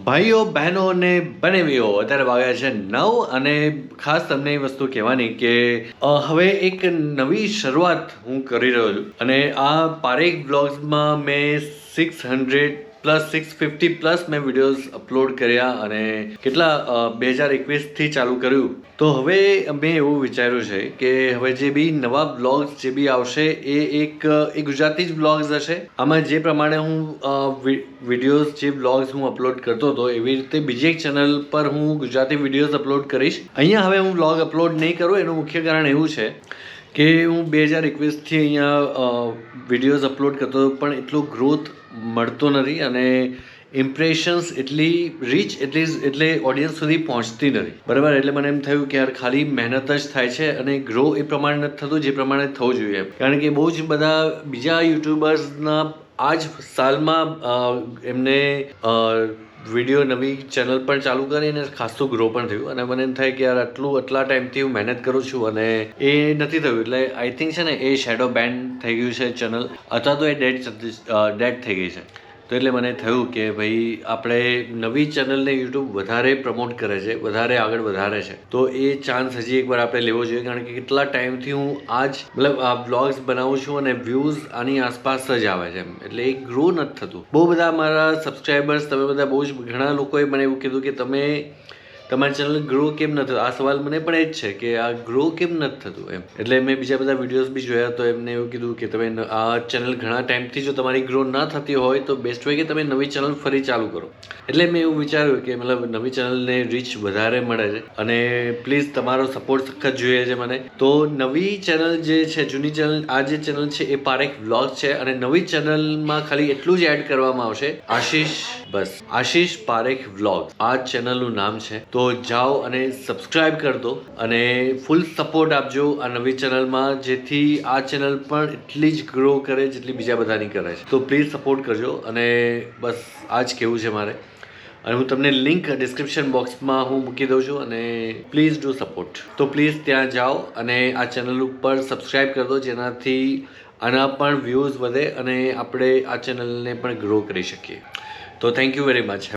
ભાઈઓ બહેનો અને બનેવીઓ અત્યારે વાગ્યા છે 9 અને ખાસ તમને એ વસ્તુ કહેવાની કે હવે એક નવી શરૂઆત હું કરી રહ્યો છું અને આ પારેખ બ્લોગ્સમાં મેં 650+ મેં વિડીયોઝ અપલોડ કર્યા અને કેટલા 2021થી ચાલુ કર્યું. તો હવે મેં એવું વિચાર્યું છે કે હવે જે બી નવા બ્લોગ્સ જે બી આવશે એ ગુજરાતી જ બ્લોગ્સ હશે. આમાં જે પ્રમાણે હું વિડીયોઝ જે બ્લોગ્સ હું અપલોડ કરતો હતો એવી રીતે બીજી એક ચેનલ પર હું ગુજરાતી વિડીયોઝ અપલોડ કરીશ. અહીંયા હવે હું બ્લોગ અપલોડ નહીં કરું. એનું મુખ્ય કારણ એવું છે કે હું 2021થી અહીંયા વિડીયોઝ અપલોડ કરતો હતો પણ એટલો ગ્રોથ મળતો નથી અને ઇમ્પ્રેશન્સ એટલી રીચ એટલે ઓડિયન્સ સુધી પહોંચતી નથી. બરાબર, એટલે મને એમ થયું કે યાર ખાલી મહેનત જ થાય છે અને ગ્રો એ પ્રમાણે નથી થતું જે પ્રમાણે થવું જોઈએ. કારણ કે બહુ જ બધા બીજા યુટ્યુબર્સના આ જ સાલમાં એમને વિડીયો નવી ચેનલ પણ ચાલુ કરી અને ખાસું ગ્રો પણ થયું અને મને એમ થાય કે યાર આટલા ટાઈમથી હું મહેનત કરું છું અને એ નથી થયું. એટલે આઈ થિંક છે ને એ શેડો બેન થઈ ગયું છે ચેનલ અથવા તો એ ડેડ થઈ ગઈ છે. તો એટલે મને થયું કે ભાઈ આપણે નવી ચેનલને યુટ્યુબ વધારે પ્રમોટ કરે છે, વધારે આગળ વધારે છે, તો એ ચાન્સ હજી એકવાર આપણે લેવો જોઈએ. કારણ કે કેટલા ટાઈમથી હું આ બ્લોગ્સ બનાવું છું અને વ્યૂઝ આની આસપાસ જ આવે છે એટલે એ ગ્રો નથી થતું. બહુ બધા મારા સબસ્ક્રાઈબર્સ તમે બધા બહુ જ ઘણા લોકોએ મને એવું કીધું કે તમારી ચેનલ ગ્રો કેમ નથી થતું. આ સવાલ મને પણ એ જ છે કે આ ગ્રો કેમ નથી થતું એમ. એટલે મેં બીજા બધા વિડીયોઝ બી જોયા તો એમને એવું કીધું કે તમે આ ચેનલ ઘણા ટાઈમથી જો તમારી ગ્રો ના થતી હોય તો બેસ્ટ હોય કે તમે નવી ચેનલ ફરી ચાલુ કરો. એટલે મેં એવું વિચાર્યું કે મતલબ નવી ચેનલને રીચ વધારે મળે છે અને પ્લીઝ તમારો સપોર્ટ સખત જોઈએ છે મને. તો નવી ચેનલ જે છે, જૂની ચેનલ, આ જે ચેનલ છે એ પારેખ વ્લોગ છે અને નવી ચેનલમાં ખાલી એટલું જ એડ કરવામાં આવશે, આશીષ પારેખ વ્લોગ આ ચેનલનું નામ છે. તો જાઓ અને સબસ્ક્રાઇબ કરી દો અને ફૂલ સપોર્ટ આપજો આ નવી ચેનલમાં, જેથી આ ચેનલ પણ એટલી જ ગ્રો કરે જેટલી બીજા બધાની કરે છે. તો પ્લીઝ સપોર્ટ કરજો અને બસ આ જ કહેવું છે મારે. અને હું તમને લિંક ડિસ્ક્રિપ્શન બોક્સમાં હું મૂકી દઉં છું અને પ્લીઝ ડુ સપોર્ટ. તો પ્લીઝ ત્યાં જાઓ અને આ ચેનલ ઉપર સબસ્ક્રાઇબ કરી દો જેનાથી આના પણ વ્યૂઝ વધે અને આપણે આ ચેનલને પણ ગ્રો કરી શકીએ. તો થેન્ક યુ વેરી મચ.